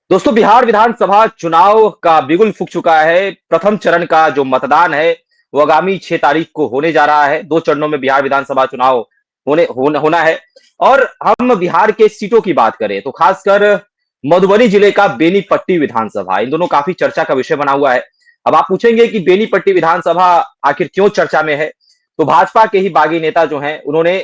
दोस्तों, बिहार विधानसभा चुनाव का बिगुल फूंक चुका है। प्रथम चरण का जो मतदान है, वो आगामी 6 तारीख को होने जा रहा है। 2 चरणों में बिहार विधानसभा चुनाव होना है। और हम बिहार के सीटों की बात करें तो खासकर मधुबनी जिले का बेनीपट्टी विधानसभा, इन दोनों काफी चर्चा का विषय बना हुआ है। अब आप पूछेंगे कि बेनीपट्टी विधानसभा आखिर क्यों चर्चा में है? तो भाजपा के ही बागी नेता जो हैं, उन्होंने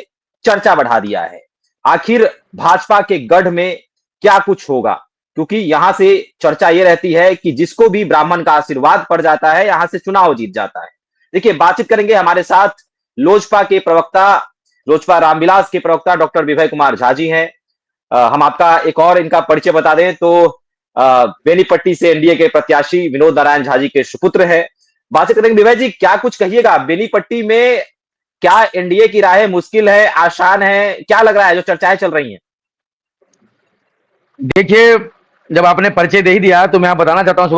चर्चा बढ़ा दिया है। आखिर भाजपा के गढ़ में क्या कुछ होगा? क्योंकि यहां से चर्चा ये रहती है कि जिसको भी ब्राह्मण का आशीर्वाद पड़ जाता है, यहां से चुनाव जीत जाता है। देखिए, बातचीत करेंगे हमारे साथ लोजपा के प्रवक्ता, लोजपा रामविलास के प्रवक्ता डॉक्टर विभय कुमार झा जी हैं। हम आपका एक और इनका परिचय बता दें तो बेनीपट्टी से एनडीए के प्रत्याशी विनोद नारायण झा जी के सुपुत्र है। बातचीत करेंगे। विभय जी, क्या कुछ कहिएगा बेनीपट्टी में? क्या एनडीए की राह मुश्किल है, आसान है? क्या लग रहा है जो चर्चाएं चल रही हैं? देखिए, जब आपने परिचय दे ही दिया तो मैं आप बताना चाहता हूँ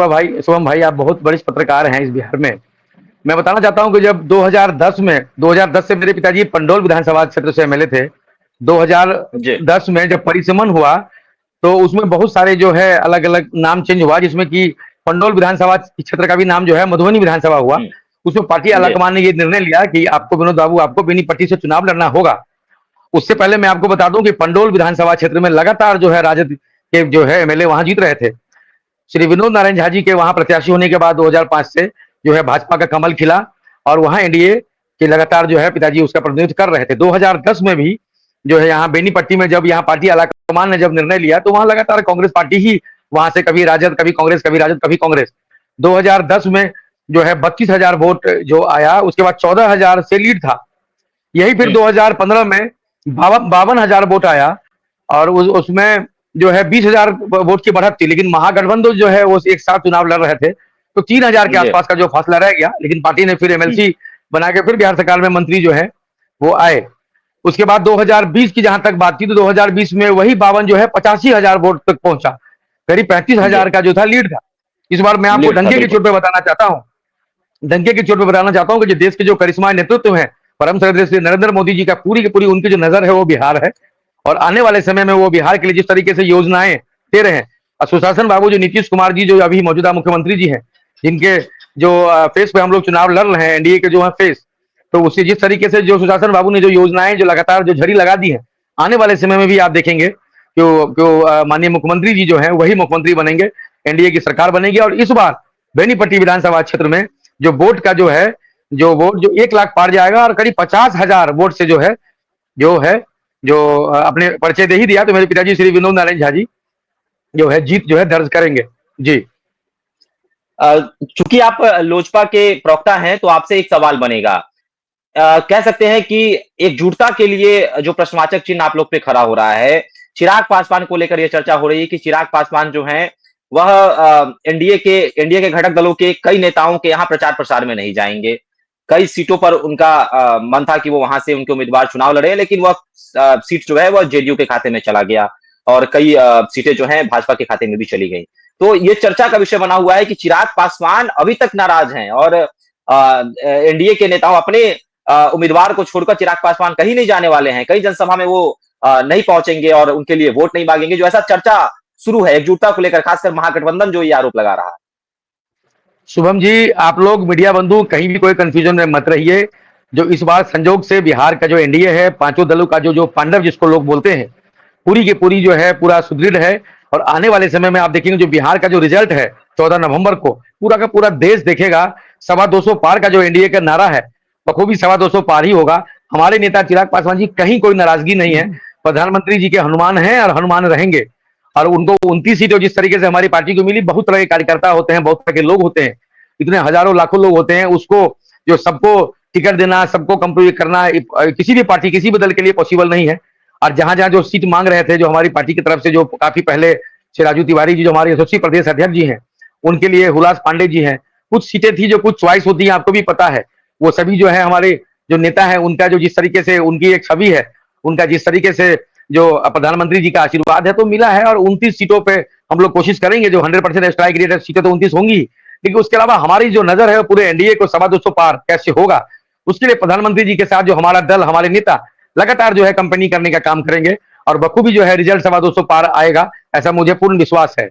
शुभम भाई, आप बहुत वरिष्ठ पत्रकार हैं इस बिहार में। मैं बताना चाहता हूं कि जब 2010 से मेरे पिताजी पंडोल विधानसभा क्षेत्र से एमएलए थे। जी। 2010 में जब परिसमन हुआ तो उसमें बहुत सारे जो है अलग अलग नाम चेंज हुआ, जिसमें कि पंडोल विधानसभा क्षेत्र का भी नाम जो है मधुबनी विधानसभा हुआ। उसमें पार्टी जी। आलाकमान ने ये निर्णय लिया कि आपको विनोद बाबू, आपको बेनीपट्टी से चुनाव लड़ना होगा। उससे पहले मैं आपको बता दूं कि पंडोल विधानसभा क्षेत्र में लगातार जो है राजद के जो है एमएलए वहां जीत रहे थे। श्री विनोद नारायण झा जी के वहां प्रत्याशी होने के बाद 2005 से जो है भाजपा का कमल खिला और वहां एनडीए के लगातार जो है पिताजी उसका प्रतिनिधित्व कर रहे थे। 2010 में भी जो है यहाँ बेनीपट्टी में जब यहाँ पार्टी आलाकमान ने जब निर्णय लिया तो वहां लगातार कांग्रेस पार्टी ही वहां से कभी राजद, कभी कांग्रेस, कभी राजद, कभी कांग्रेस। 2010 में जो है 32,000 वोट जो आया, उसके बाद 14,000 से लीड था। यही फिर 2015 में 52,000 वोट आया और उसमें जो है 20,000 वोट की बढ़त थी, लेकिन महागठबंधन जो है वो एक साथ चुनाव लड़ रहे थे तो 3,000 के जी। आसपास का जो फासला रह गया, लेकिन पार्टी ने फिर एमएलसी बना के फिर बिहार सरकार में मंत्री जो है वो आए। उसके बाद 2020 की जहां तक बात थी तो 2020 में वही 52 जो है 85,000 वोट तक पहुंचा, करीब जी। 35,000 का जो था लीड था। इस बार मैं आपको लीड था, डंके की बिल्कुल। चोट पे बताना चाहता हूं, डंके की चोट पे बताना चाहता हूं कि जो देश के जो करिश्मा नेतृत्व है परम श्रद्धेय श्री नरेंद्र मोदी जी का, पूरी की पूरी उनकी जो नजर है वो बिहार है। और आने वाले समय में वो बिहार के लिए जिस तरीके से योजनाएं दे रहे हैं, सुशासन बाबू जो नीतीश कुमार जी जो अभी मौजूदा मुख्यमंत्री जी हैं, जिनके जो फेस पे हम लोग चुनाव लड़ रहे हैं, एनडीए के जो है फेस, तो उससे जिस तरीके से जो सुशासन बाबू ने जो योजनाएं जो लगातार जो झड़ी लगा दी है, आने वाले समय में भी आप देखेंगे कि माननीय मुख्यमंत्री जी जो है वही मुख्यमंत्री बनेंगे, एनडीए की सरकार बनेगी। और इस बार बेनीपट्टी विधानसभा क्षेत्र में जो वोट का जो है, जो वोट जो 1 लाख पार जाएगा और करीब 50,000 वोट से जो है जो अपने परिचय दे ही दिया, तो मेरे पिताजी श्री विनोद नारायण झा जी जो है जीत जो है दर्ज करेंगे जी। चूंकि आप लोजपा के प्रवक्ता हैं तो आपसे एक सवाल बनेगा। कह सकते हैं कि एकजुटता के लिए जो प्रश्नवाचक चिन्ह आप लोग पे खड़ा हो रहा है, चिराग पासवान को लेकर यह चर्चा हो रही है कि चिराग पासवान जो हैं वह एनडीए के घटक दलों के कई नेताओं के यहाँ प्रचार प्रसार में नहीं जाएंगे। कई सीटों पर उनका मन था कि वो वहां से उनके उम्मीदवार चुनाव लड़े, लेकिन वह सीट जो है वह जेडीयू के खाते में चला गया और कई सीटें जो हैं भाजपा के खाते में भी चली गई। तो ये चर्चा का विषय बना हुआ है कि चिराग पासवान अभी तक नाराज हैं और एनडीए के नेताओं अपने उम्मीदवार को छोड़कर चिराग पासवान कहीं नहीं जाने वाले हैं। कई जनसभा में वो नहीं पहुंचेंगे और उनके लिए वोट नहीं मांगेंगे। जो ऐसा चर्चा शुरू है एकजुटता को लेकर, खासकर महागठबंधन जो ये आरोप लगा रहा है। शुभम जी, आप लोग मीडिया बंधु कहीं भी कोई कंफ्यूजन में मत रहिए। जो इस बार संजोग से बिहार का जो एनडीए है, पांचों दलों का जो जो पांडव जिसको लोग बोलते हैं, पूरी की पूरी जो है पूरा सुदृढ़ है। और आने वाले समय में आप देखेंगे जो बिहार का जो रिजल्ट है 14 नवंबर को, पूरा का पूरा देश देखेगा। 225 पार का जो एनडीए का नारा है, बखूबी 225 पार ही होगा। हमारे नेता चिराग पासवान जी कहीं कोई नाराजगी नहीं है, प्रधानमंत्री जी के हनुमान हैं और हनुमान रहेंगे। और उनको 29 सीटें जिस तरीके से हमारी पार्टी को मिली, बहुत तरह के कार्यकर्ता होते हैं, बहुत तरह के लोग होते हैं, इतने हजारों लाखों लोग होते हैं, उसको जो सबको टिकट देना, सबको कंप्लीट करना किसी भी पार्टी किसी भी दल के लिए पॉसिबल नहीं है। और जहां जहां जो सीट मांग रहे थे जो हमारी पार्टी की तरफ से, जो काफी पहले श्री राजू तिवारी जी जो हमारे यशस्वी प्रदेश अध्यक्ष जी हैं, उनके लिए हुलास पांडे जी हैं, कुछ सीटें थी जो कुछ च्वाइस होती है, आपको भी पता है। वो सभी जो है हमारे जो नेता है, उनका जो जिस तरीके से उनकी एक छवि है, उनका जिस तरीके से जो प्रधानमंत्री जी का आशीर्वाद है तो मिला है। और 29 सीटों पे हम लोग कोशिश करेंगे, जो 100% स्ट्राइक रेट है, सीटें तो 29 होंगी, लेकिन उसके अलावा हमारी जो नजर है पूरे एनडीए को 225 पार कैसे होगा, उसके लिए प्रधानमंत्री जी के साथ जो हमारा दल, हमारे नेता लगातार जो है कंपनी करने का काम करेंगे और बखूबी जो है रिजल्ट 225 पार आएगा, ऐसा मुझे पूर्ण विश्वास है।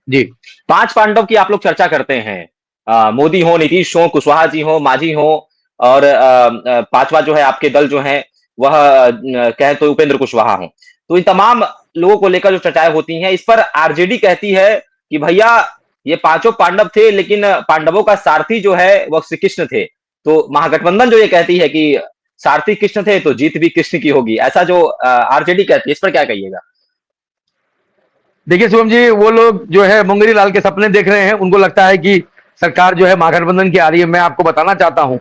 जी। 5 पांडव की आप लोग चर्चा करते हैं। मोदी हो, नीतीश हो, कुशवाहा जी हो, मांझी हो और 5वां जो है आपके दल जो है वह कहें तो उपेंद्र कुशवाहा हो। तो इन तमाम लोगों को लेकर जो चर्चाएँ होती हैं, इस पर आरजेडी कहती है कि भैया ये पाँचों पांडव थे लेकिन पांडवों का सारथी जो है वह श्री कृष्ण थे। तो महागठबंधन जो ये कहती है कि सारथी कृष्ण थे तो जीत भी कृष्ण की होगी। ऐसा जो आरजेडी कहती है, इस पर क्या कहिएगा? देखिए शुभम जी, वो लोग जो है मुंगेरी लाल के सपने देख रहे हैं। उनको लगता है कि सरकार जो है महागठबंधन की आ रही है। मैं आपको बताना चाहता हूं,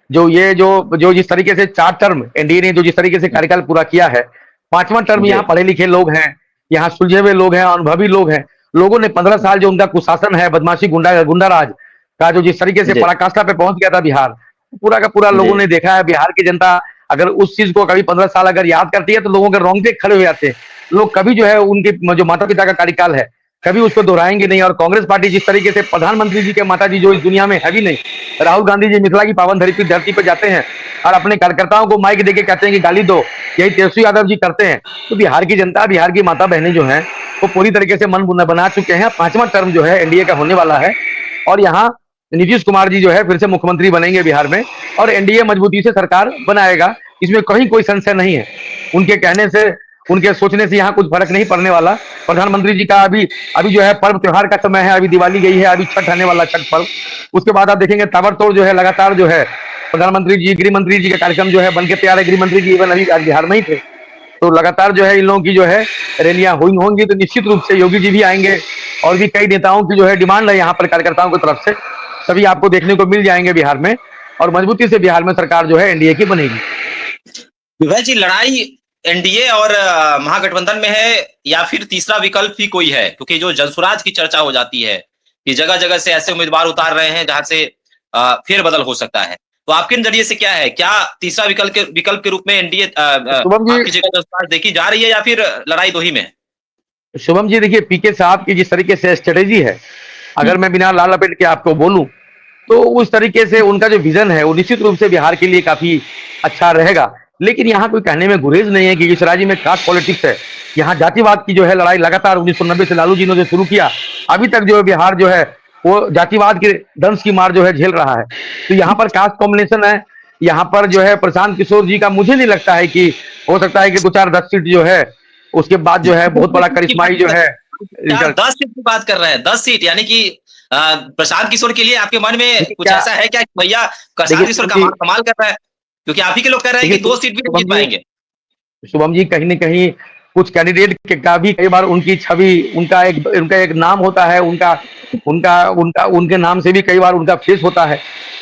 जो जिस तरीके से 4 टर्म एनडीए ने जो जिस तरीके से कार्यकाल पूरा किया है, 5वां टर्म जी, यहाँ पढ़े लिखे लोग हैं, यहाँ सुलझे हुए लोग हैं, अनुभवी लोग हैं। लोगों ने 15 साल जो उनका कुशासन है, बदमाशी गुंडा राज का जो जिस तरीके से जी, पराकाष्ठा पे पहुंच गया था बिहार, पूरा का पूरा जी, लोगों ने देखा है। बिहार की जनता अगर उस चीज को कभी 15 साल अगर याद करती है तो लोगों के रोंगटे खड़े हो जाते हैं। लोग कभी जो है उनके जो माता पिता का कार्यकाल है कभी उसको दोहराएंगे नहीं। और कांग्रेस पार्टी जिस तरीके से प्रधानमंत्री जी के माता जी जो इस दुनिया में है भी नहीं, राहुल गांधी जी मिथिला की पावन धरती पर जाते हैं और अपने कार्यकर्ताओं को माइक देके कहते हैं कि गाली दो, यही तेजस्वी यादव जी करते हैं। तो बिहार की जनता, बिहार की माता बहनें जो हैं वो पूरी तरीके से मन बना चुके हैं। 5वां टर्म जो है एनडीए का होने वाला है और यहाँ नीतीश कुमार जी जो है फिर से मुख्यमंत्री बनेंगे बिहार में और एनडीए मजबूती से सरकार बनाएगा। इसमें कहीं कोई संशय नहीं है। उनके कहने से, उनके सोचने से यहाँ कुछ फर्क नहीं पड़ने वाला। प्रधानमंत्री जी का अभी अभी जो है पर्व त्योहार का समय है, अभी दिवाली गई है, अभी छठ आने वाला, छठ पर्व। उसके बाद आप देखेंगे ताबड़तोड़ जो है लगातार जो है प्रधानमंत्री जी, गृह मंत्री जी का कार्यक्रम जो है बनके तैयार है। गृह मंत्री जी इवन अभी आज बिहार में ही थे। तो लगातार जो है इन लोगों की जो है रैलियां हुई होंगी। तो निश्चित रूप से योगी जी भी आएंगे और भी कई नेताओं की जो है डिमांड है यहाँ पर कार्यकर्ताओं की तरफ से, सभी आपको देखने को मिल जाएंगे बिहार में और मजबूती से बिहार में सरकार जो है एनडीए की बनेगी। विभा जी, लड़ाई एनडीए और महागठबंधन में है या फिर तीसरा विकल्प ही कोई है? क्योंकि जो जनसुराज की चर्चा हो जाती है कि जगह जगह से ऐसे उम्मीदवार उतार रहे हैं जहां से फेरबदल हो सकता है। तो आपके नजरिए से क्या है? क्या तीसरा विकल्प के रूप में एनडीए शुभम जी, आपकी जगह जनसुराज देखी जा रही है या फिर लड़ाई दो ही में है? शुभम जी देखिए, पीके साहब की जिस तरीके से स्ट्रेटेजी है, अगर मैं बिना लाल लपेट के आपको बोलूं तो उस तरीके से उनका जो विजन है वो निश्चित रूप से बिहार के लिए काफी अच्छा रहेगा। लेकिन यहाँ कोई कहने में गुरेज नहीं है कि इस राज्य में कास्ट पॉलिटिक्स है। यहाँ जातिवाद की जो है लड़ाई लगातार 1990 से लालू जी ने जो शुरू किया, अभी तक जो बिहार जो है वो जातिवाद के दंश की मार जो है झेल रहा है। तो यहाँ पर कास्ट कॉम्बिनेशन है। यहाँ पर जो है प्रशांत किशोर जी का मुझे नहीं लगता है कि हो सकता है कि 2-4-10 सीट जो है उसके बाद जो है बहुत बड़ा करिश्माई जो है क्या 10 सीट की बात कर रहे हैं? 10 सीट यानी कि प्रशांत किशोर के लिए आपके मन में देखिए कुछ क्या, ऐसा है क्या कि भैया प्रशांत देखिए किशोर शुभम जी, कमाल कमाल कर रहा है? क्योंकि आप ही के लोग कह रहे हैं देखिए कि 2 सीट भी नहीं शुभम जीत जी, पाएंगे। शुभम जी कहीं न कहीं कुछ कैंडिडेट का भी कई बार उनकी छवि, उनका एक नाम होता है, उनका उनका उनका उनके नाम से भी कई बार उनका फेस होता है।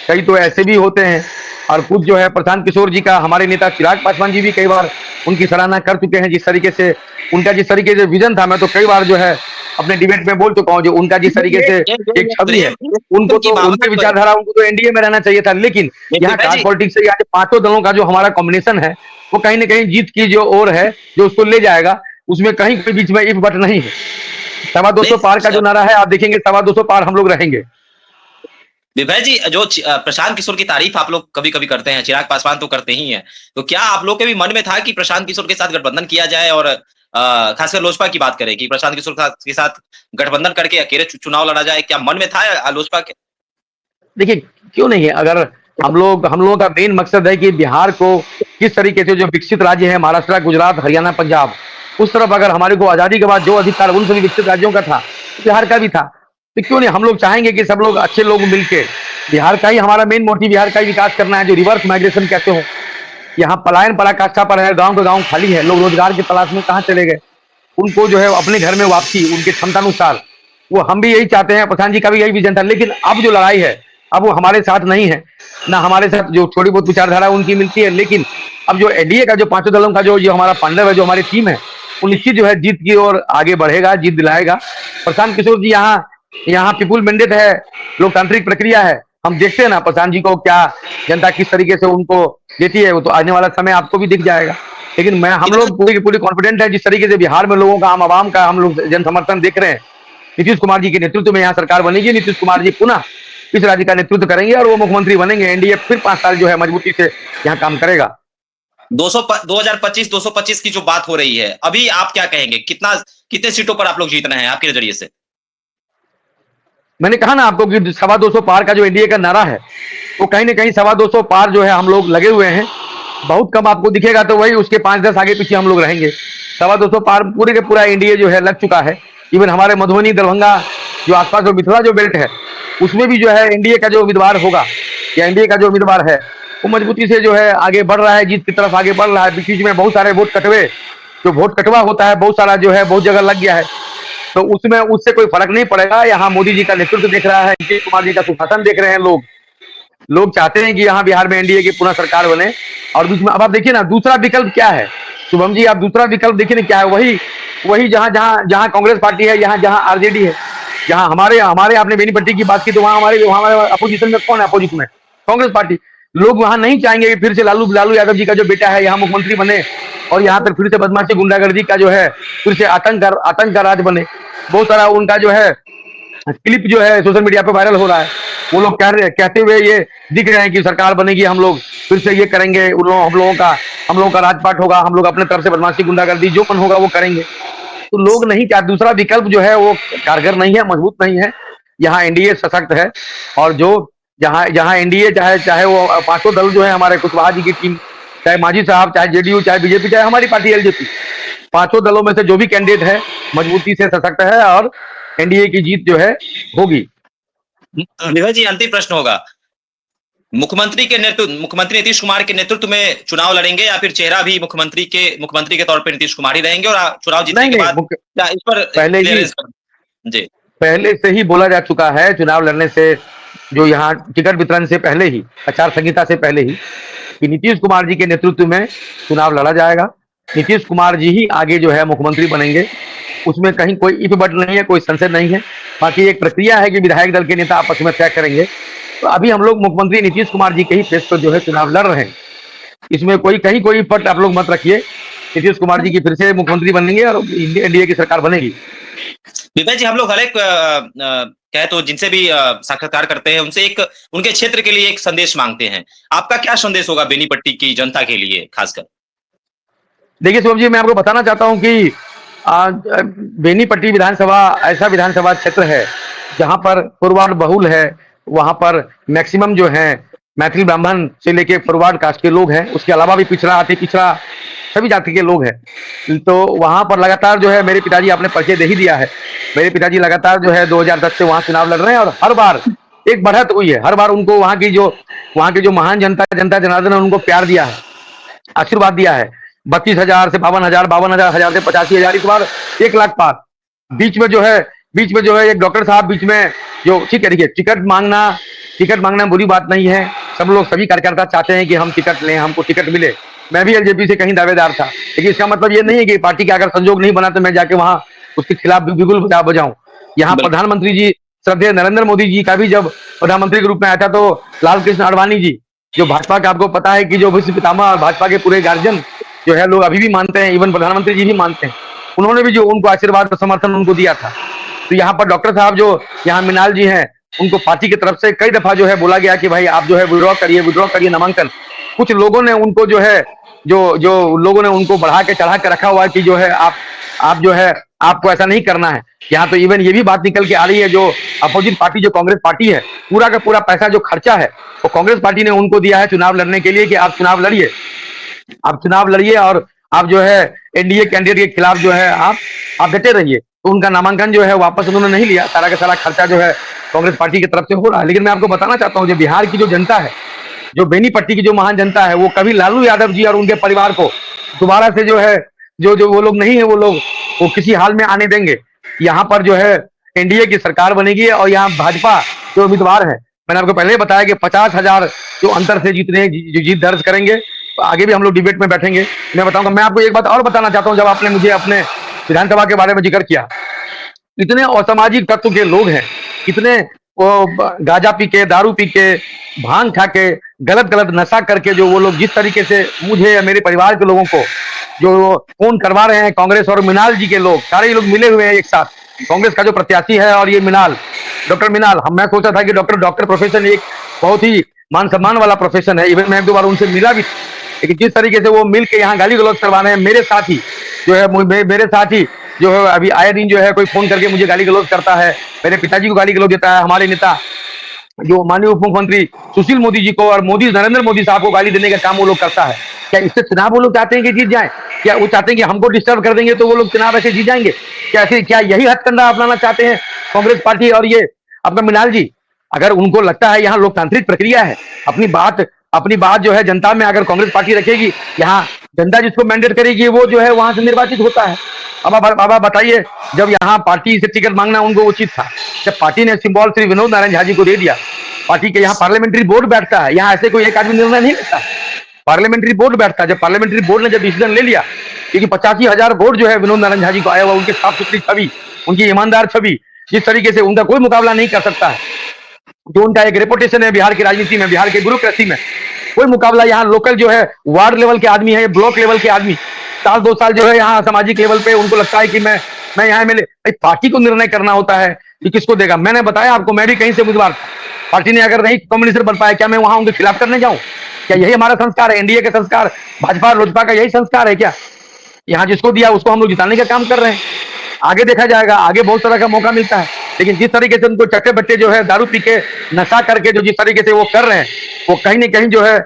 कई तो ऐसे भी होते हैं और कुछ जो है प्रशांत किशोर जी का, हमारे नेता चिराग पासवान जी भी कई बार उनकी सराहना कर चुके हैं। जिस तरीके से विजन था, मैं तो कई बार जो है अपने डिबेट में बोल चुका हूँ, जो उनका जिस तरीके से एक छवि है, प्रेम की भावना उनके तो है। विचारधारा, उनको तो एनडीए में रहना चाहिए था। लेकिन यहाँ विभा कास्ट जी, पॉलिटिक्स से यहाँ पांचों दलों का जो हमारा कॉम्बिनेशन है वो कहीं ना कहीं जीत की जो ओर है, जो उसको ले जाएगा, उसमें कहीं कोई बीच में इफ बट नहीं है। 250 पार का नहीं जो नारा है, आप देखेंगे 250 पार हम लोग रहेंगे। विभा जी, जो प्रशांत किशोर की तारीफ आप लोग कभी कभी करते हैं, चिराग पासवान तो करते ही हैं। तो क्या आप लोग के भी मन में था कि प्रशांत किशोर के साथ गठबंधन किया जाए और खासकर लोजपा की बात करें कि प्रशांत किशोर के साथ गठबंधन करके अकेले चुनाव लड़ा जाए, क्या मन में था लोजपा के? देखिए क्यों नहीं है, अगर हम लोगों का मेन मकसद है कि बिहार को किस तरीके से जो विकसित राज्य है, महाराष्ट्र, गुजरात, हरियाणा, पंजाब, उस तरफ अगर हमारे को आजादी के बाद जो अधिकार उन सभी विकसित राज्यों का था, बिहार का भी था। तो क्यों नहीं, हम लोग चाहेंगे कि सब लोग अच्छे लोग मिलके, बिहार का ही हमारा मेन मोटिव बिहार का ही विकास करना है, जो रिवर्स माइग्रेशन कहते हो। यहाँ पलायन पराकाष्ठा पर है, गांव का गांव खाली है, लोग रोजगार की तलाश में कहाँ चले गए। उनको जो है अपने घर में वापसी उनके क्षमतानुसार, वो हम भी यही चाहते हैं, प्रधान जी का भी यही विजन था। लेकिन अब जो लड़ाई है, अब वो हमारे साथ नहीं है, ना हमारे साथ जो थोड़ी बहुत विचारधारा उनकी मिलती है। लेकिन अब जो एनडीए का जो पांचों दलों का जो हमारा पांडव है, जो हमारी टीम है, वो निश्चित जो है जीत की ओर आगे बढ़ेगा, जीत दिलाएगा। प्रशांत किशोर जी यहाँ यहाँ पीपुल मैंडेट है, लोकतांत्रिक प्रक्रिया है। हम देखते हैं ना प्रशांत जी को क्या जनता किस तरीके से उनको देती है, वो तो आने वाला समय आपको भी दिख जाएगा। लेकिन हम इधर से लोग पूरी की पूरी कॉन्फिडेंट है, जिस तरीके से बिहार में लोगों का, आम आवाम का हम लोग जन समर्थन देख रहे हैं। नीतीश कुमार जी के नेतृत्व में यहाँ सरकार बनेगी, नीतीश कुमार जी पुनः इस राज्य का नेतृत्व करेंगे और वो मुख्यमंत्री बनेंगे। एनडीए फिर 5 साल जो है मजबूती से यहाँ काम करेगा। 225 की जो बात हो रही है, अभी आप क्या कहेंगे? कितने सीटों पर आप लोग जीतना है आपके नजरिए से? मैंने कहा ना आपको कि 225 पार का जो एनडीए का नारा है, वो कहीं ना कहीं 225 पार जो है हम लोग लगे हुए हैं। बहुत कम आपको दिखेगा, तो वही उसके 5-10 आगे पीछे हम लोग रहेंगे। 225 पार पूरे के पूरा एनडीए जो है लग चुका है। इवन हमारे मधुबनी, दरभंगा जो आसपास जो मिथिला जो बेल्ट है, उसमें भी जो है एनडीए का जो उम्मीदवार होगा या एनडीए का जो उम्मीदवार है, वो मजबूती से जो है आगे बढ़ रहा है, जीत की तरफ आगे बढ़ रहा है। बीच में बहुत सारे वोट कटवे, जो वोट कटवा होता है बहुत सारा जो है बहुत जगह लग गया है, तो उसमें उससे कोई फर्क नहीं पड़ेगा। यहाँ मोदी जी का नेतृत्व देख रहा है, नीतीश कुमार जी का सुशासन देख रहे हैं लोग। लोग चाहते हैं कि यहाँ बिहार में एनडीए की पुनः सरकार बने। और बीच में अब आप देखिए ना, दूसरा विकल्प क्या है शुभम जी, आप दूसरा विकल्प देखिए ना क्या है। वही वही जहां जहां जहां कांग्रेस पार्टी है, यहाँ जहां आरजेडी है, जहां हमारे हमारे आपने बेनीपट्टी की बात की, तो वहां हमारे अपोजिशन में कौन है? अपोजिशन में कांग्रेस पार्टी। लोग वहां नहीं चाहेंगे कि फिर से लालू लालू यादव जी का जो बेटा है यहाँ मुख्यमंत्री बने, और यहाँ पर फिर से बदमाशी गुंडागर्दी का जो है फिर से आतंक का राज बने। बहुत सारा उनका जो है क्लिप जो है सोशल मीडिया पे वायरल हो रहा है। वो लोग कहते हुए ये दिख रहे हैं कि सरकार बनेगी, हम लोग फिर से ये करेंगे, हम लोगों का राजपाट होगा, हम लोग अपने तरफ से बदमाशी गुंडागर्दी जो मन होगा वो करेंगे। तो लोग नहीं चाहते, दूसरा विकल्प जो है वो कारगर नहीं है, मजबूत नहीं है। यहाँ एनडीए सशक्त है, और जो जहाँ जहाँ एनडीए चाहे वो पांचों दल जो है हमारे कुशवाहा जी की टीम, चाहे मांझी साहब, चाहे जेडीयू, चाहे बीजेपी, चाहे हमारी पार्टी एलजेपी, पांचों दलों में से जो भी कैंडिडेट है मजबूती से सशक्त है, और एनडीए की जीत जो है होगी। विभा जी, अंतिम प्रश्न होगा, मुख्यमंत्री नीतीश कुमार के नेतृत्व में चुनाव लड़ेंगे, या फिर चेहरा भी मुख्यमंत्री के तौर पर नीतीश कुमार ही रहेंगे, और चुनाव जीतने के बाद क्या इस पर पहले से ही बोला जा चुका है, चुनाव लड़ने से जो यहाँ टिकट वितरण से पहले ही, आचार संहिता से पहले ही, कि नीतीश कुमार जी के नेतृत्व में चुनाव लड़ा जाएगा। नीतीश कुमार जी ही आगे जो है मुख्यमंत्री बनेंगे, उसमें कहीं कोई इफ बट नहीं है, कोई संशय नहीं है। बाकी एक प्रक्रिया है कि विधायक दल के नेता आपस में तय करेंगे। तो अभी हम लोग मुख्यमंत्री नीतीश कुमार जी के ही फेस पर जो है चुनाव लड़ रहे हैं। इसमें कहीं कोई पट आप लोग मत रखिए। नीतीश कुमार जी की फिर से मुख्यमंत्री बनेंगे और एनडीए की सरकार बनेगी। विभा जी, हम लोग हर एक कहे तो जिनसे भी साक्षात्कार करते हैं, उनसे एक उनके क्षेत्र के लिए एक संदेश मांगते हैं। आपका क्या संदेश होगा बेनीपट्टी की जनता के लिए खासकर? देखिए शुभम जी, मैं आपको बताना चाहता हूं कि बेनीपट्टी विधानसभा ऐसा विधानसभा क्षेत्र है जहां पर फॉरवर्ड बहुल है। वहां पर मैक्सिमम जो है मैथिल ब्राह्मण से लेके फॉरवर्ड कास्ट के लोग हैं, उसके अलावा भी पिछड़ा सभी जाति के लोग हैं। तो वहां पर लगातार जो है मेरे पिताजी, आपने परिचय दे ही दिया है, मेरे पिताजी लगातार जो है 2010 से वहां चुनाव लड़ रहे हैं, और हर बार एक बढ़त हुई है। हर बार उनको वहां की जो महान जनता जनार्दन ने उनको प्यार दिया है, आशीर्वाद दिया है। 32,000 से 52,000, 52,000 से 85,000, इस बार 1 लाख पार। बीच में जो है एक डॉक्टर साहब बीच में जो, ठीक है, देखिए टिकट मांगना बुरी बात नहीं है। सभी कार्यकर्ता चाहते हैं कि हम टिकट लें, हमको टिकट मिले। मैं भी एलजेपी से कहीं दावेदार था, लेकिन इसका मतलब ये नहीं है कि पार्टी का अगर संजोग नहीं बना तो मैं जाके वहां उसके खिलाफ बिगुल बजाऊं। यहाँ प्रधानमंत्री जी श्रद्धेय नरेंद्र मोदी जी का भी जब प्रधानमंत्री के रूप में आया था, तो लाल कृष्ण आडवाणी जी, जो भाजपा का आपको पता है कि जो विश्व पितामह और भाजपा के पूरे गार्जियन जो है लोग अभी भी मानते हैं, इवन प्रधानमंत्री जी भी मानते हैं, उन्होंने भी जो उनको आशीर्वाद और समर्थन उनको दिया था। तो यहाँ पर डॉक्टर साहब जो यहाँ मिनाल जी हैं, उनको पार्टी की तरफ से कई दफा जो है बोला गया कि भाई आप जो है विड्रॉ करिए नामांकन। कुछ लोगों ने उनको जो है जो लोगों ने उनको बढ़ा के चढ़ा के रखा हुआ है कि जो है आप जो है आपको ऐसा नहीं करना है। यहाँ तो इवन ये भी बात निकल के आ रही है, जो अपोजिट पार्टी जो कांग्रेस पार्टी है, पूरा का पूरा पैसा जो खर्चा है वो कांग्रेस पार्टी ने उनको दिया है चुनाव लड़ने के लिए, कि आप चुनाव लड़िए और आप जो है एनडीए कैंडिडेट के खिलाफ जो है आप डटे रहिए। तो उनका नामांकन जो है वापस उन्होंने नहीं लिया, सारा का सारा खर्चा जो है कांग्रेस पार्टी की तरफ से हो रहा है। लेकिन मैं आपको बताना चाहता हूँ, जो बिहार की जो जनता है, जो बेनीपट्टी की जो महान जनता है, वो कभी लालू यादव जी और उनके परिवार को दोबारा से जो है जो वो लोग नहीं है, वो किसी हाल में आने देंगे। यहाँ पर जो है एनडीए की सरकार बनेगी, और यहाँ भाजपा जो उम्मीदवार है, मैंने आपको पहले बताया कि 50,000 जो अंतर से जीत दर्ज करेंगे। तो आगे भी हम लोग डिबेट में बैठेंगे, मैं बताऊंगा। मैं आपको एक बात और बताना चाहता हूँ, जब आपने मुझे अपने विधानसभा के बारे में जिक्र किया, इतने असामाजिक तत्व के लोग हैं, इतने गांजा पी के, दारू पी के, भांग खा के, गलत नशा करके, जो वो लोग जिस तरीके से मुझे या मेरे परिवार के लोगों को जो फोन करवा रहे हैं, कांग्रेस और मिनाल जी के लोग, सारे लोग मिले हुए हैं एक साथ। कांग्रेस का जो प्रत्याशी है और ये डॉक्टर मिनाल, मैं सोचा था कि डॉक्टर प्रोफेशन एक बहुत ही मान सम्मान वाला प्रोफेशन है। इवन मैं 1-2 बार उनसे मिला भी, लेकिन जिस तरीके से वो मिल के यहाँ गाली गलौज करवा रहे हैं, मेरे साथ ही जो है अभी आए दिन जो है कोई फोन करके मुझे गाली गलौज करता है, मेरे पिताजी को गाली गलौज देता है, हमारे नेता जो माननीय उप मुख्यमंत्री सुशील मोदी जी को और मोदी नरेंद्र मोदी साहब को गाली देने का काम वो लोग करता है। क्या इससे चुनाव वो लोग चाहते हैं कि जीत जाए? क्या वो चाहते हैं कि हमको डिस्टर्ब कर देंगे तो वो लोग चुनाव ऐसे जीत जाएंगे? क्या यही हथकंडा अपनाना चाहते हैं कांग्रेस पार्टी और ये अपना मिनाल जी? अगर उनको लगता है यहाँ लोकतांत्रिक प्रक्रिया है, अपनी बात जो है जनता में अगर कांग्रेस पार्टी रखेगी, यहाँ जनता जिसको मैंडेट करेगी वो जो है वहां से निर्वाचित होता है। अब आप बताइए, जब यहाँ पार्टी से टिकट मांगना उनको उचित था, जब पार्टी ने सिंबल श्री विनोद नारायण झा जी को दे दिया, पार्टी के यहाँ पार्लियामेंट्री बोर्ड बैठता है, यहाँ ऐसे कोई एक आदमी निर्णय नहीं लेता, पार्लियामेंट्री बोर्ड बैठता है। जब पार्लियामेंट्री बोर्ड ने जब डिसीजन ले लिया, क्योंकि 85,000 वोट जो है विनोद नारायण झा जी को आया हुआ, उनकी साफ सुथरी छवि, उनकी ईमानदार छवि, जिस तरीके से उनका कोई मुकाबला नहीं कर सकता है, जो उनका एक रेपुटेशन है बिहार की राजनीति में, बिहार के ब्यूरोक्रेसी में, कोई मुकाबला यहाँ लोकल जो है वार्ड लेवल के आदमी है, ब्लॉक लेवल के आदमी, साल 2 साल जो है यहाँ सामाजिक लेवल पे उनको लगता है कि मैं यहाँ मिले। पार्टी को निर्णय करना होता है कि किसको देगा। मैंने बताया आपको, मैं भी कहीं से उम्मीदवार, पार्टी ने अगर नहीं कम्युनिस्ट बन पाया, क्या मैं वहां उनके खिलाफ करने जाऊं? क्या यही हमारा संस्कार है? एनडीए के संस्कार, भाजपा लोजपा का यही संस्कार है क्या? यहाँ जिसको दिया उसको हम लोग जिताने का काम कर रहे हैं। आगे देखा जाएगा, आगे बहुत तरह का मौका मिलता है, लेकिन जिस तरीके से उनको चट्टे बट्टे जो है दारू पी के नशा करके जो जिस तरीके से वो कर रहे हैं, वो कहीं ना कहीं जो है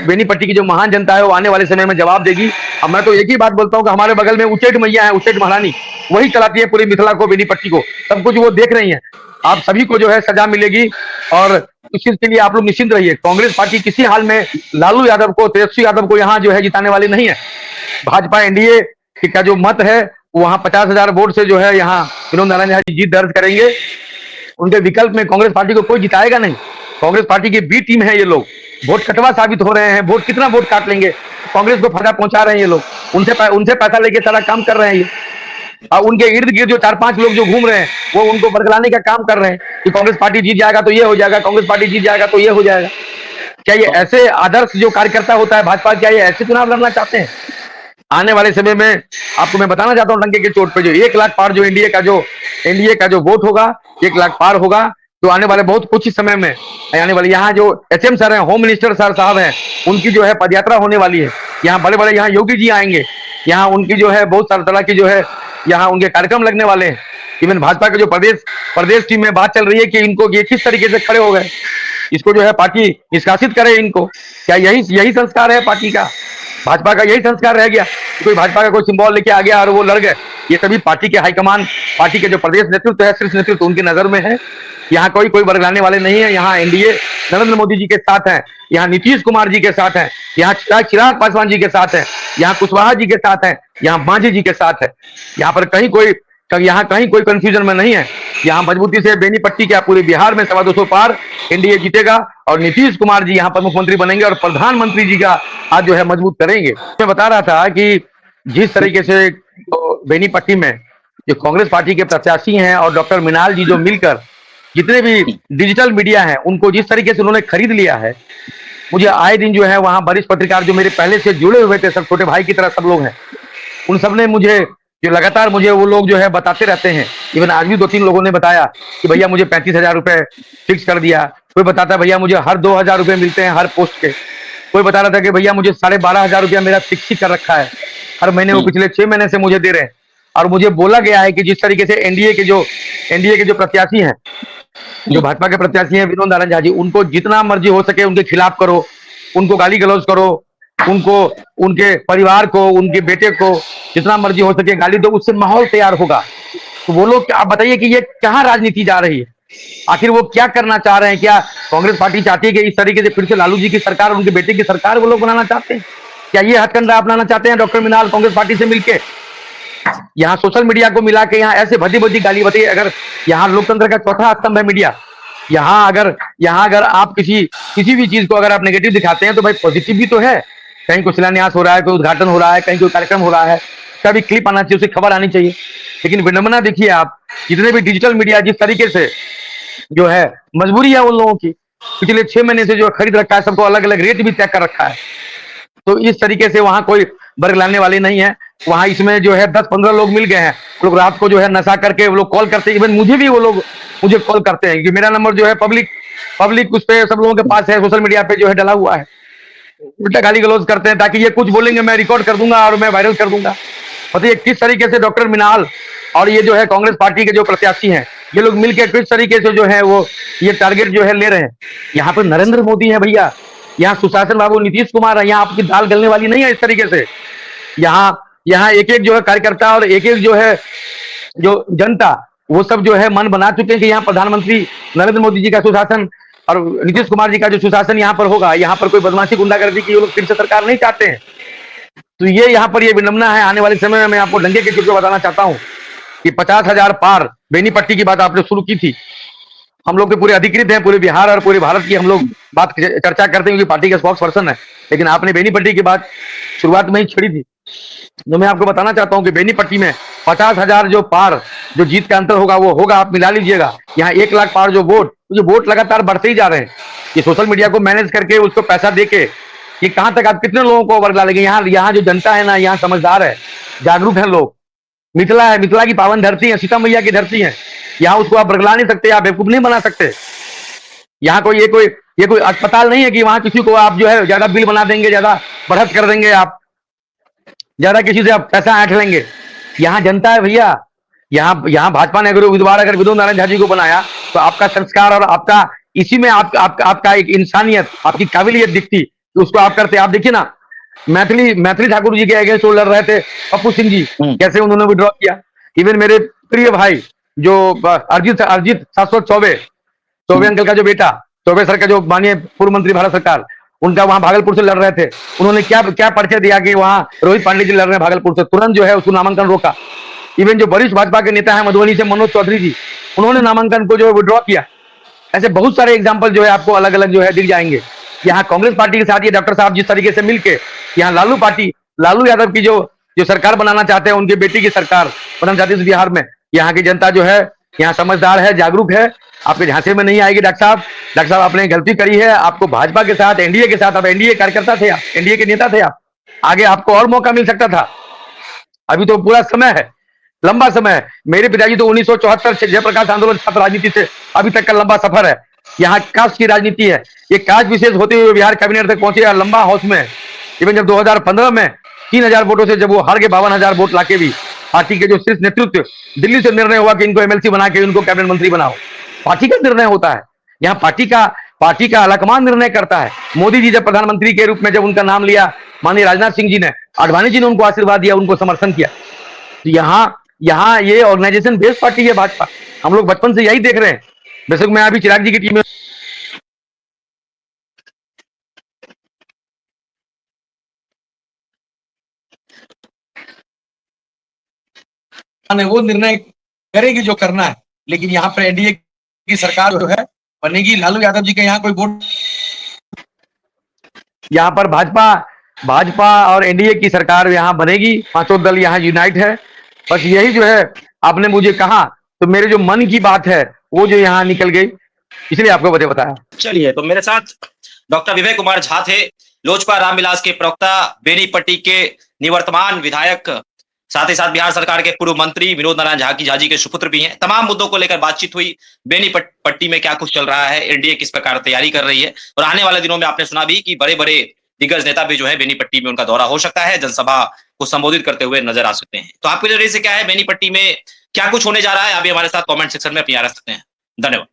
बेनीपट्टी की जो महान जनता है वो आने वाले समय में जवाब देगी। अब मैं तो एक ही बात बोलता हूँ कि हमारे बगल में उच्चैठ मैया है, उच्चैठ महारानी, वही चलाती है पूरी मिथिला को, बेनीपट्टी को, सब कुछ वो देख रही है। आप सभी को जो है सजा मिलेगी और इस चीज के लिए आप लोग निश्चिंत रहिए। कांग्रेस पार्टी किसी हाल में लालू यादव को, तेजस्वी यादव को यहाँ जो है जिताने वाली नहीं है। भाजपा एनडीए का जो मत है वहां 50,000 वोट से जो है यहाँ विनोद नारायण झा जी जीत दर्ज करेंगे। उनके विकल्प में कांग्रेस पार्टी को कोई जिताएगा नहीं। कांग्रेस पार्टी की बी टीम है ये लोग, वोट कटवा साबित हो रहे हैं, वोट कितना वोट काट लेंगे, कांग्रेस को फायदा पहुंचा रहे हैं ये लोग, उनसे पैसा लेके सारा काम कर रहे हैं ये। और उनके इर्द गिर्द जो 4-5 लोग जो घूम रहे हैं वो उनको बरगलाने का काम कर रहे हैं कि कांग्रेस पार्टी जीत जाएगा तो ये हो जाएगा, कांग्रेस पार्टी जीत जाएगा तो ये हो जाएगा। क्या ये ऐसे आदर्श जो कार्यकर्ता होता है भाजपा, क्या ये ऐसे चुनाव लड़ना चाहते हैं? आने वाले समय में आपको मैं बताना चाहता हूँ डंके के चोट पे, जो 1 लाख पार जो एनडीए का जो वोट होगा 1 लाख पार होगा, तो आने वाले बहुत कुछ ही समय में आने वाले यहाँ जो एचएम सर हैं, होम मिनिस्टर सर साहब हैं, उनकी जो है पदयात्रा होने वाली है। यहाँ बड़े बड़े यहाँ योगी जी आएंगे, यहाँ उनकी जो है बहुत सारे तरह की जो है यहाँ उनके कार्यक्रम लगने वाले हैं। इवन भाजपा के जो प्रदेश टीम में बात चल रही है कि इनको ये किस तरीके से खड़े हो गए, इसको जो है पार्टी निष्कासित करे इनको। क्या यही संस्कार है पार्टी का? भाजपा का यही संस्कार रह गया? कोई भाजपा का कोई सिंबल लेके आ गया और वो लड़ गए? ये सभी पार्टी के हाईकमान, पार्टी के जो प्रदेश नेतृत्व है, शीर्ष नेतृत्व, उनकी नजर में है। यहाँ कोई बरगलाने वाले नहीं है। यहाँ एनडीए नरेंद्र मोदी जी के साथ है, यहाँ नीतीश कुमार जी के साथ है, यहाँ चिराग पासवान जी के साथ है, यहाँ कुशवाहा जी के साथ है, यहाँ मांझी जी के साथ है। यहाँ पर कहीं कोई कंफ्यूजन में नहीं है। यहाँ मजबूती से बेनीपट्टी के पूरे बिहार में 250 पार एनडीए जीतेगा और नीतीश कुमार जी यहाँ पर मुख्यमंत्री बनेंगे और प्रधानमंत्री जी का हाथ जो है मजबूत करेंगे। मैं बता रहा था कि जिस तरीके से बेनीपट्टी में जो कांग्रेस पार्टी के प्रत्याशी हैं और डॉक्टर मिनाल जी जो मिलकर जितने भी डिजिटल मीडिया हैं उनको जिस तरीके से उन्होंने खरीद लिया है, मुझे आए दिन जो है वहां वरिष्ठ पत्रकार जो मेरे पहले से जुड़े हुए थे, सब छोटे भाई की तरह सब लोग हैं, उन सब ने मुझे जो लगातार मुझे वो लोग जो है बताते रहते हैं। इवन आज भी 2-3 लोगों ने बताया कि भैया मुझे 35,000 रुपए फिक्स कर दिया, कोई बताता है भैया मुझे हर 2,000 रुपए मिलते हैं हर पोस्ट के, कोई बता रहा था कि भैया मुझे 12,500 रुपया मेरा फिक्स ही कर रखा है हर महीने, वो पिछले 6 महीने से मुझे दे रहे हैं। और मुझे बोला गया है कि जिस तरीके से एनडीए के जो प्रत्याशी हैं, जो भाजपा के प्रत्याशी हैं विनोद नारायण झा जी, उनको जितना मर्जी हो सके उनके खिलाफ करो, उनको गाली गलौज करो, उनको, उनके परिवार को, उनके बेटे को जितना मर्जी हो सके गाली दो, उससे माहौल तैयार होगा। तो वो लोग, आप बताइए कि ये कहाँ राजनीति जा रही है? आखिर वो क्या करना चाह रहे हैं? क्या कांग्रेस पार्टी चाहती है कि इस तरीके से फिर से लालू जी की सरकार और उनके बेटे की सरकार वो लोग बनाना चाहते हैं? क्या ये हथकंडा अपनाना चाहते हैं डॉक्टर मिनाल कांग्रेस पार्टी से मिलकर? यहाँ सोशल मीडिया को मिला के यहाँ ऐसे भद्दी भद्दी गाली बताइए। अगर यहाँ लोकतंत्र का चौथा स्तंभ है मीडिया, यहाँ अगर आप किसी भी चीज को अगर आप नेगेटिव दिखाते हैं तो भाई पॉजिटिव भी तो है। कहीं कोई शिलान्यास हो रहा है, कोई उद्घाटन हो रहा है, कहीं कोई कार्यक्रम हो रहा है, कभी क्लिप आना चाहिए, उसे खबर आनी चाहिए। लेकिन विडंबना देखिए आप, जितने भी डिजिटल मीडिया जिस तरीके से जो है मजबूरी है उन लोगों की, पिछले 6 महीने से जो खरीद रखा है, सबको अलग अलग रेट भी तय कर रखा है। तो इस तरीके से वहां कोई बरगलाने वाले नहीं है। वहां इसमें जो है 10-15 लोग मिल गए हैं, लोग रात को जो है नशा करके वो लोग कॉल करते हैं। इवन मुझे भी वो लोग मुझे कॉल करते हैं कि मेरा नंबर जो है पब्लिक उस पे सब लोगों के पास है, सोशल मीडिया पे जो है डला हुआ है। उल्टा गाली गलौज करते हैं ताकि ये कुछ बोलेंगे मैं रिकॉर्ड कर दूंगा और मैं वायरल कर दूंगा। बताइए किस तरीके से डॉक्टर मिनाल और ये जो है कांग्रेस पार्टी के जो प्रत्याशी हैं, ये लोग मिलकर किस तरीके से जो है वो ये टारगेट जो है ले रहे हैं। यहाँ पर नरेंद्र मोदी है भैया, यहाँ सुशासन बाबू नीतीश कुमार है, यहाँ आपकी दाल गलने वाली नहीं है इस तरीके से। यहाँ एक एक जो है कार्यकर्ता और एक एक जो है जो जनता, वो सब जो है मन बना चुके हैं कि यहाँ प्रधानमंत्री नरेंद्र मोदी जी का सुशासन और नीतीश कुमार जी का जो सुशासन यहाँ पर होगा। यहाँ पर कोई बदमाशी गुंडागर्दी की वो लोग फिर से सरकार नहीं चाहते हैं। तो ये यहाँ पर ये विडंबना है। आने वाले समय में मैं आपको डंके के चुटके बताना चाहता हूँ कि 50,000 पार बेनीपट्टी की बात आपने शुरू की थी। हम लोग के पूरे अधिकृत हैं, पूरे बिहार और पूरे भारत की हम लोग बात चर्चा करते हैं क्योंकि पार्टी का स्पोक्स पर्सन है, लेकिन आपने बेनीपट्टी की बात शुरुआत में ही छेड़ी थी। तो मैं आपको बताना चाहता हूं कि बेनीपट्टी में 50,000 जो पार जो जीत का अंतर होगा वो होगा, आप मिला लीजिएगा। यहाँ 1 लाख पार जो वोट लगातार बढ़ते ही जा रहे हैं। ये सोशल मीडिया को मैनेज करके उसको पैसा देके कि कहां तक आप कितने लोगों को वर्ग डालेंगे। यहाँ जो जनता है ना, यहाँ समझदार है, जागरूक है लोग। मिथिला है, मिथिला की पावन धरती है, सीता मैया की धरती है। यहाँ उसको आप बरगला नहीं सकते, आप बेवकूफ नहीं बना सकते। यहाँ कोई ये कोई अस्पताल नहीं है कि वहां किसी को आप जो है ज्यादा बिल बना देंगे, ज्यादा बढ़त कर देंगे, आप ज्यादा किसी से आप पैसा ऐंठ लेंगे। यहाँ जनता है भैया। यहाँ भाजपा ने अगर उम्मीदवार अगर विनोद नारायण झा जी को बनाया तो आपका संस्कार और आपका इसी में आपका एक इंसानियत, आपकी काबिलियत दिखती तो उसको आप करते। आप देखिए ना, मैथिली ठाकुर जी के अगेंस्ट लड़ रहे थे पप्पू सिंह जी, कैसे उन्होंने विड्रॉ किया। इवन मेरे प्रिय भाई जो अरिजीत शाश्वत चौबे अंकल का जो बेटा, चौबे सर का जो माननीय पूर्व मंत्री भारत सरकार, उनका वहां भागलपुर से लड़ रहे थे। उन्होंने क्या परिचय दिया कि वहां रोहित पांडे जी लड़ रहे हैं भागलपुर से, तुरंत जो है उसको नामांकन रोका। इवन जो वरिष्ठ भाजपा के नेता है मधुबनी से मनोज चौधरी जी, उन्होंने नामांकन को जो है विड्रॉ किया। ऐसे बहुत सारे एग्जाम्पल जो है आपको अलग अलग जो है दिख जाएंगे। यहाँ कांग्रेस पार्टी के साथ ये डॉक्टर साहब जिस तरीके से मिलके यहाँ लालू यादव की जो सरकार बनाना चाहते हैं, उनकी बेटी की सरकार बनाना चाहती है बिहार में। यहाँ की जनता जो है यहाँ समझदार है, जागरूक है, आपके झांसे में नहीं आएगी। डॉक्टर साहब आपने गलती करी है। आपको भाजपा के साथ, एनडीए के साथ, आप एनडीए कार्यकर्ता थे, आप एनडीए के नेता थे, आप आगे आपको और मौका मिल सकता था। अभी तो पूरा समय है, लंबा समय है। मेरे पिताजी तो 1974 से जयप्रकाश आंदोलन छात्र राजनीति से अभी तक का लंबा सफर है। यहाँ कास्ट की राजनीति है, ये कास्ट विशेष होते हुए बिहार कैबिनेट तक पहुंचे, लंबा हाउस में। इवन जब 2015 में 3,000 वोटों से जब वो हार के 52,000 वोट लाके भी पार्टी के जो शीर्ष नेतृत्व दिल्ली से निर्णय हुआ कि इनको एमएलसी बना के इनको कैबिनेट मंत्री बनाओ। पार्टी का निर्णय होता है यहाँ, पार्टी का आलाकमान निर्णय करता है। मोदी जी जब प्रधानमंत्री के रूप में जब उनका नाम लिया, माननीय राजनाथ सिंह जी ने, आडवाणी जी ने उनको आशीर्वाद दिया, उनको समर्थन किया। तो यहाँ ये ऑर्गेनाइजेशन बेस्ड पार्टी है भाजपा। हम लोग बचपन से यही देख रहे हैं। बेशक मैं अभी चिराग जी की टीम में वो निर्णय करेगी जो करना है, लेकिन यहाँ पर एनडीए की सरकार जो है बनेगी। लालू यादव जी के यहाँ कोई वोट, यहाँ पर भाजपा और एनडीए की सरकार यहाँ बनेगी। पांचों दल यहाँ यूनाइट है। बस यही जो है आपने मुझे कहा तो मेरे जो मन की बात है वो जो यहाँ निकल गई, इसलिए आपको बताया। चलिए, तो मेरे साथ डॉक्टर विवेक कुमार झा थे, लोजपा रामविलास के प्रवक्ता, बेनीपट्टी के निवर्तमान विधायक, साथ ही साथ बिहार सरकार के पूर्व मंत्री विनोद नारायण झा जी के सुपुत्र भी हैं। तमाम मुद्दों को लेकर बातचीत हुई। बेनीपट्टी में क्या कुछ चल रहा है, एनडीए किस प्रकार तैयारी कर रही है, और आने वाले दिनों में आपने सुना भी कि बड़े बड़े दिग्गज नेता भी जो है बेनीपट्टी में उनका दौरा हो सकता है, जनसभा को संबोधित करते हुए नजर आ सकते हैं। तो आपके नजरिए से क्या है, बेनीपट्टी में क्या कुछ होने जा रहा है? आप भी हमारे साथ कमेंट सेक्शन में अपनी राय रख सकते हैं। धन्यवाद।